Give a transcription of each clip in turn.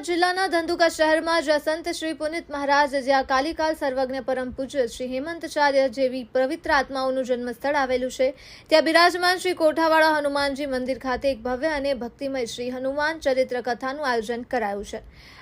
અમદાવાદ જિલ્લાના ધંધુકા શહેરમાં જ્યાં સંત શ્રી પુનિત મહારાજ, જ્યાં કાલિકાલ સર્વજ્ઞ પરમ પૂજ્ય શ્રી હેમંતાચાર્ય જેવી પવિત્ર આત્માઓનું જન્મસ્થળ આવેલું છે, ત્યાં બિરાજમાન શ્રી કોઠાવાળા હનુમાનજી મંદિર ખાતે એક ભવ્ય અને ભક્તિમય શ્રી હનુમાન ચરિત્ર કથાનું આયોજન કરાયું છે।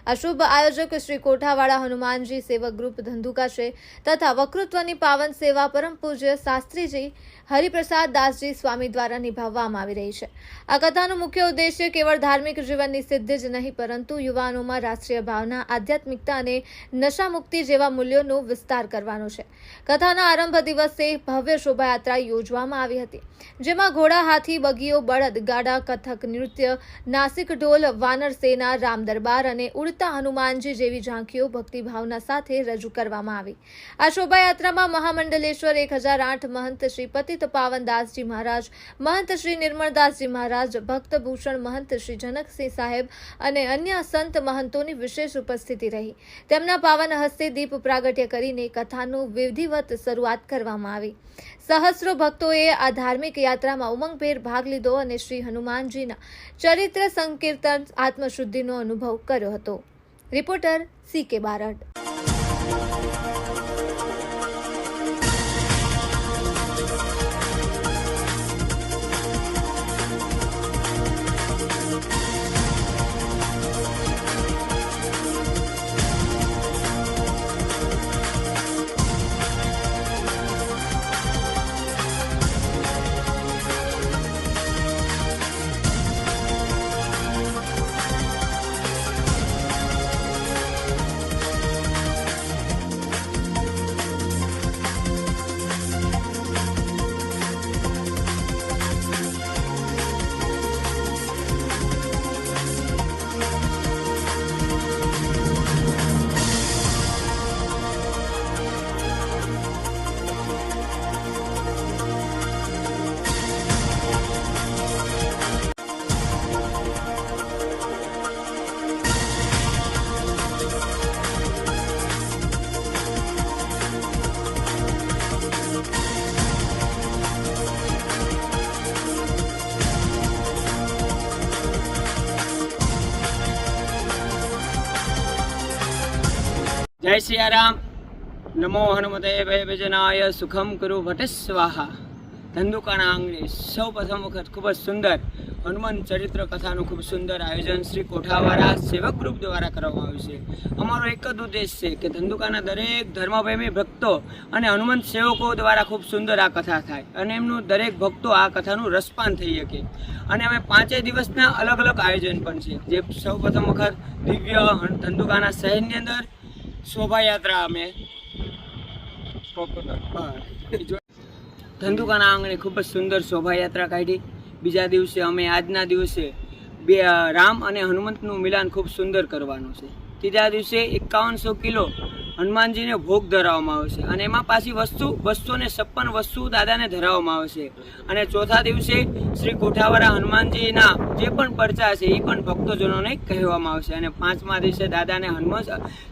આ શુભ આયોજક શ્રી કોઠાવાળા હનુમાનજી સેવક ગ્રુપ ધંધુકા છે તથા વકૃત્વની પાવન સેવા પરમ પૂજ્ય શાસ્ત્રીજી હરિપ્રસાદ દાસજી સ્વામી દ્વારા નિભાવવામાં આવી રહી છે। આ કથાનો મુખ્ય ઉદ્દેશ્ય કેવળ ધાર્મિક જીવનની સિદ્ધિ જ નહીં, પરંતુ યુવાનોમાં રાષ્ટ્રીય ભાવના, આધ્યાત્મિકતા અને નશા મુક્તિ જેવા મૂલ્યોનો વિસ્તાર કરવાનો છે। કથાના આરંભ દિવસે ભવ્ય શોભાયાત્રા યોજવામાં આવી હતી, જેમાં ઘોડા, હાથી, બગીઓ, બળદ ગાડા, કથક નૃત્ય, નાસિક ઢોલ, વાનર સેના, રામ દરબાર અને ઉડતા હનુમાનજી જેવી ઝાંખીઓ ભક્તિભાવના સાથે રજૂ કરવામાં આવી। આ શોભાયાત્રામાં મહામંડલેશ્વર 1008 મહંત શ્રી પતિત પાવન દાસજી મહારાજ, મહંત શ્રી નિર્મળદાસજી મહારાજ, ભક્ત ભૂષણ મહંત શ્રી જનકસિંહ સાહેબ અને અન્ય સંત મહંતોની વિશેષ ઉપસ્થિતિ રહી। તેમના પાવન હસ્તે દીપ પ્રાગટ્ય કરીને કથાનું વિધિવત શરૂઆત કરવામાં આવી। સહસ્ત્રો ભક્તોએ આ ધાર્મિક યાત્રામાં ઉમંગભેર ભાગ લીધો અને શ્રી હનુમાનજીના ચરિત્ર સંકીર્તન આત્મશુદ્ધિનો અનુભવ કર્યો હતો। Reporter CK Barad. जय सियाराम। नमो हनुमते भयभजनाय सुखम करो वट स्वाहा। धंधुकाना आंगणे सौ प्रथम वखत खूब सुंदर हनुमान चरित्र कथाનું ખૂબ સુંદર આયોજન શ્રી કોઠાવાળા સેવક ગ્રુપ દ્વારા કરવામાં આવ્યું છે। અમારો એક જ ઉદ્દેશ છે કે ધંધુકાના દરેક ધર્મપ્રેમી ભક્તો અને હનુમાન સેવકો દ્વારા ખૂબ સુંદર આ કથા થાય અને એમનું દરેક ભક્તો આ કથાનું રસપાન થઈ શકે। અને અમે 5 દિવસના અલગ અલગ આયોજન પણ છે, જે સૌ પ્રથમ વખત દિવ્ય ધંધુકાના શહેરની અંદર શોભાયાત્રા અમે ધંધુકાના આંગણે ખૂબ જ સુંદર શોભાયાત્રા કાઢી। બીજા દિવસે અમે આજના દિવસે રામ અને હનુમંતનું મિલાન ખૂબ સુંદર કરવાનું છે। ત્રીજા દિવસે 5100 કિલો હનુમાનજીને ભોગ ધરાવવામાં આવે છે અને એમાં પાછી 256 વસ્તુ દાદાને ધરાવવામાં આવે છે। અને ચોથા દિવસે શ્રી કોઠાવાળા હનુમાનજીના જે પણ પરચા છે એ પણ ભક્તજનોને કહેવામાં આવશે। અને પાંચમા દિવસે દાદાને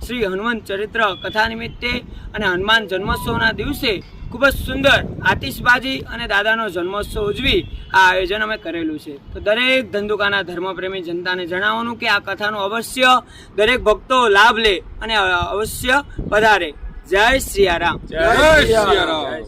શ્રી હનુમાન ચરિત્ર કથા નિમિત્તે અને હનુમાન જન્મોત્સવના દિવસે ખૂબ જ સુંદર આતિશબાજી અને દાદાનો જન્મોત્સવ ઉજવી આ આયોજન અમે કરેલું છે। તો દરેક ધંધુકાના ધર્મપ્રેમી જનતાને જણાવવાનું કે આ કથાનો અવશ્ય દરેક ભક્તો લાભ લે અને અવશ્ય પધારે। જય સિયારામ। જય સિયારામ।